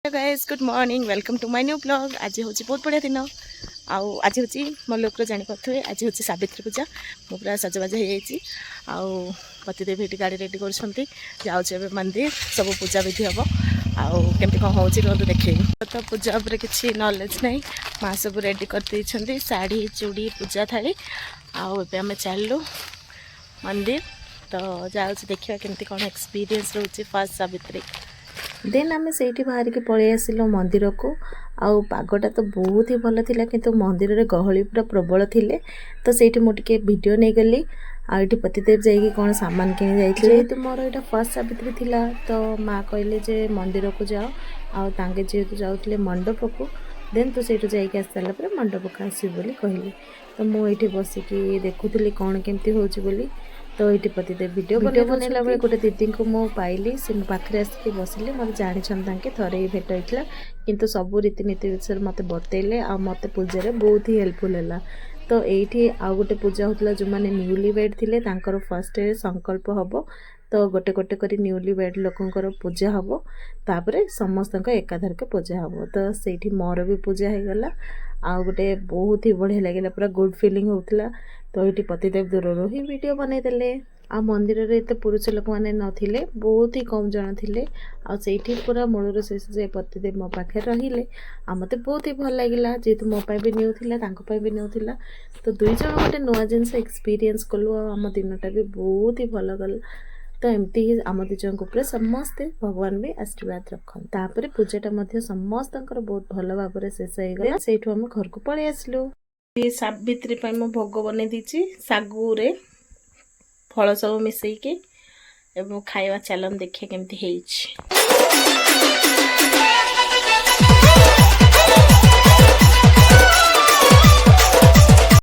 Hello guys, good morning, welcome to my new blog. आज हूँ बहुत बढ़िया दिन आज हूँ मो लोक जापारे आज हूँ सावित्री पूजा। मु पूरा सजबाज हो पतिदेव ये गाड़ी रेडी कर मंदिर सब पूजा विधि हम आमती कौन हो देखे तो पूजा उपर किसी नॉलेज नहीं। माँ सब रेडी कर शाढ़ी चूड़ी पूजा थाली आम चलू मंदिर तो जाऊँ देखा केमती कौन एक्सपीरियंस रोचे फर्स्ट सावित्री। देन आम से बाहर के पलि आसिलु मंदिर को। आउ पागटा तो बहुत ही भल थिला किंतु मंदिर रे गहली पूरा प्रबल थिले तो सेठी मु टिके वीडियो नहीं गली। आइटी पतिदेव जाइए कौन सामान किनी जाइए जेहेतु मोर यहाँ फर्स्ट सावित्री थिला तो माँ कहले जे मंदिर को जाओ आउ तांगे जेहेतु जाउतले मंडप को देन तो सेठू जाइए आस सारा पर मंडप को आसबू बोली कहले तो मुझे बसिकी देखुली कौन केमती होची बोली। तो ये पतिदेव वीडियो बनैला बेले गोटे दीदी को मु पाइली से मो पाखे आसिक बसिले मोर जानी थरे ही भेट होता किंतु सबू रीतिनीति विषय मत बतैले आ मत पूजा बहुत ही हेल्पफुल है। तो ये आउ गोटे पूजा होता जो मैंने न्यूली वेड थे फर्स्ट संकल्प हम तो गोटे गोटे कर न्यूली वेड लोकंर पूजा हम तापर समस्त एकाधरक पूजा हम तो से मोर भी पूजा हो गला। आउ गोटे बहुत ही बढ़िया लगे पूरा गुड फीलिंग होता तो ये पतिदेव दूर ही वीडियो बनईदे। आ मंदिर रे एत पुरुष लोक मैंने नथिले बहुत ही कम जन थे आठी पूरा मूलर शेष जे पतिदेव मो पाखे रहिले आ मते बहुत ही भल लगिला जेहेतु मो पाई भी न्यू थिला तांको पाई भी न्यू थिला तो दुई जन गोटे नुआ जिनस एक्सपीरियंस कलु आम दिनटा भी बहुत ही भल गला। तो एमती ही आम दिजन ऊपर समस्ते भगवान भी आशीर्वाद रखन तापर पूजाटा मध्य समस्त बहुत भल भाव शेष हो गला। सेठू आम घर को पलि आसलु। सावित्री मो भोग बन दी सागु रे फल सब मिसैकी खाଇବା चलन देखिए केमती है।